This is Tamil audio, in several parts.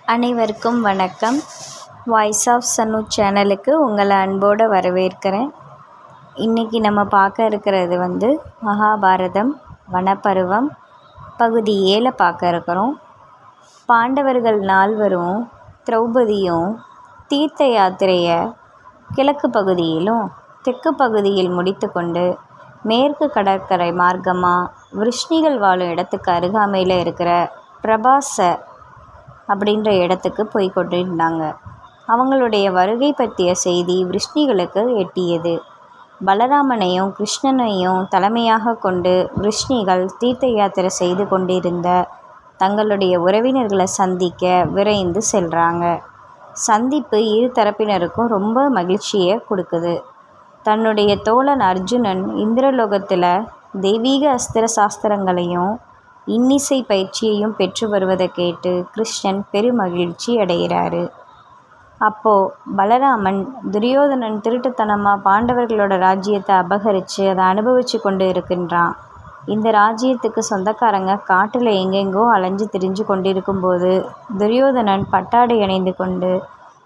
அனைவருக்கும் வணக்கம். வாய்ஸ் ஆஃப் சனு சேனலுக்கு உங்களை அன்போடு வரவேற்கிறேன். இன்றைக்கி நம்ம பார்க்க இருக்கிறது மகாபாரதம் வனப்பருவம் பகுதி 7 பார்க்க இருக்கிறோம். பாண்டவர்கள் 4 திரௌபதியும் தீர்த்த யாத்திரையை கிழக்கு பகுதியிலும் தெற்கு பகுதியில் முடித்து கொண்டு மேற்கு கடற்கரை மார்க்கமாக விருஷ்ணிகள் வாழும் இடத்துக்கு அருகாமையில் இருக்கிற பிரபாச அப்படின்ற இடத்துக்கு போய் கொண்டிருந்தாங்க. அவங்களுடைய வருகை பற்றிய செய்தி விருஷ்ணிகளுக்கு எட்டியது. பலராமனையும் கிருஷ்ணனையும் தலைமையாக கொண்டு விருஷ்ணிகள் தீர்த்த யாத்திரை செய்து கொண்டிருந்த தங்களுடைய உறவினர்களை சந்திக்க விரைந்து செல்கிறாங்க. சந்திப்பு இரு தரப்பினருக்கும் ரொம்ப மகிழ்ச்சியை கொடுக்குது. தன்னுடைய தோழன் அர்ஜுனன் இந்திரலோகத்தில் தெய்வீக அஸ்திர சாஸ்திரங்களையும் இன்னிசை பயிற்சியையும் பெற்று வருவதை கேட்டு கிருஷ்ணன் பெருமகிழ்ச்சி அடைகிறாரு. அப்போது பலராமன் துரியோதனன் திருட்டுத்தனமாக பாண்டவர்களோட ராஜ்யத்தை அபகரித்து அதை அனுபவித்து கொண்டு இருக்கின்றான். இந்த ராஜ்யத்துக்கு சொந்தக்காரங்க காட்டில் எங்கெங்கோ அலைஞ்சு திரிஞ்சு கொண்டிருக்கும்போது துரியோதனன் பட்டாடை அணிந்து கொண்டு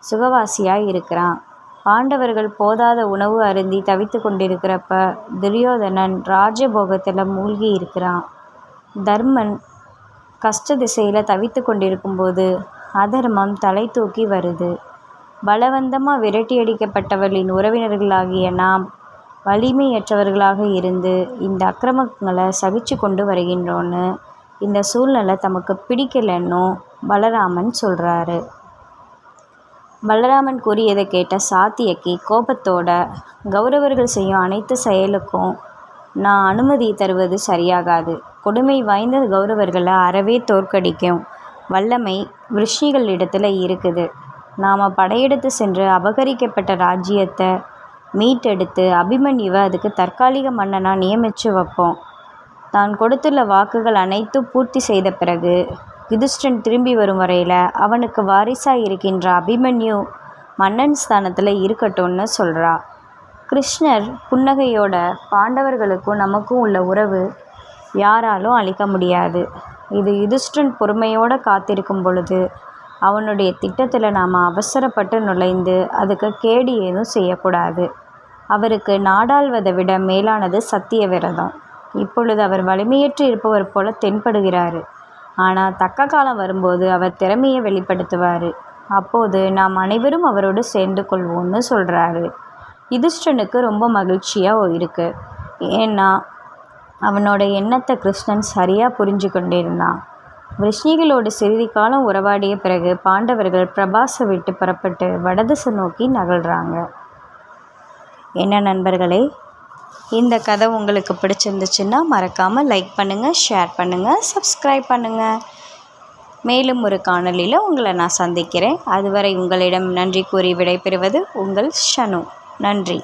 சுகவாசியாக இருக்கிறான். பாண்டவர்கள் போதாத உணவு அருந்தி தவித்து கொண்டிருக்கிறப்ப துரியோதனன் ராஜபோகத்தில் மூழ்கி இருக்கிறான். தர்மன் கஷ்ட திசையில் தவித்து கொண்டிருக்கும்போது அதர்மம் தலை தூக்கி வருது. பலவந்தமாக விரட்டியடிக்கப்பட்டவர்களின் உறவினர்களாகிய நாம் வலிமையற்றவர்களாக இருந்து இந்த அக்கிரமங்களை சகிச்சு கொண்டு வருகின்றோன்னு இந்த சூழ்நிலை தமக்கு பிடிக்கலன்னும் பலராமன் சொல்கிறாரு. பலராமன் கூறியதை கேட்ட சாத்தியக்கி கோபத்தோட, கௌரவர்கள் செய்யும் அனைத்து செயலுக்கும் நான் அனுமதி தருவது சரியாகாது. கொடுமை வாய்ந்த கௌரவர்களை அறவே தோற்கடிக்கும் வல்லமை விருஷ்ணிகளிடத்தில் இருக்குது. நாம் படையெடுத்து சென்று அபகரிக்கப்பட்ட ராஜ்யத்தை மீட்டெடுத்து அபிமன்யுவை அதுக்கு தற்காலிக மன்னனாக நியமித்து வைப்போம். தான் கொடுத்துள்ள வாக்குகள் அனைத்தும் பூர்த்தி செய்த பிறகு யுதிஷ்டன் திரும்பி வரும் வரையில் அவனுக்கு வாரிசாக இருக்கின்ற அபிமன்யு மன்னன் ஸ்தானத்தில் இருக்கட்டும்னு சொல்கிறா. கிருஷ்ணர் புன்னகையோட, பாண்டவர்களுக்கும் நமக்கும் உள்ள உறவு யாராலும் அழிக்க முடியாது. இது யுதிஷ்டன் பொறுமையோடு காத்திருக்கும் பொழுது அவனுடைய திட்டத்தில் நாம் அவசரப்பட்டு நுழைந்து அதுக்கு கேடு ஏதும் செய்யக்கூடாது. அவருக்கு நாடாள்வதை விட மேலானது சத்திய விரதம். இப்பொழுது அவர் வலிமையற்று இருப்பவர் போல தென்படுகிறார். ஆனால் தக்க காலம் வரும்போது அவர் திறமையை வெளிப்படுத்துவார். அப்போது நாம் அனைவரும் அவரோடு சேர்ந்து கொள்வோம்னு சொல்கிறாரு. யுதிஷ்டனுக்கு ரொம்ப மகிழ்ச்சியாக இருக்குது. ஏன்னா அவனோட எண்ணத்தை கிருஷ்ணன் சரியாக புரிஞ்சு கொண்டிருந்தான். விருஷ்ணிகளோடு சிறிது காலம் உறவாடிய பிறகு பாண்டவர்கள் பிரபாசை விட்டு புறப்பட்டு வடதிசை நோக்கி நகழ்கிறாங்க. என்ன நண்பர்களே, இந்த கதை உங்களுக்கு பிடிச்சிருந்துச்சுன்னா மறக்காமல் லைக் பண்ணுங்கள், ஷேர் பண்ணுங்கள், சப்ஸ்கிரைப் பண்ணுங்கள். மேலும் ஒரு காணொளியில் உங்களை நான் சந்திக்கிறேன். அதுவரை உங்களிடம் நன்றி கூறி விடைபெறுவது உங்கள் ஷனு. நன்றி.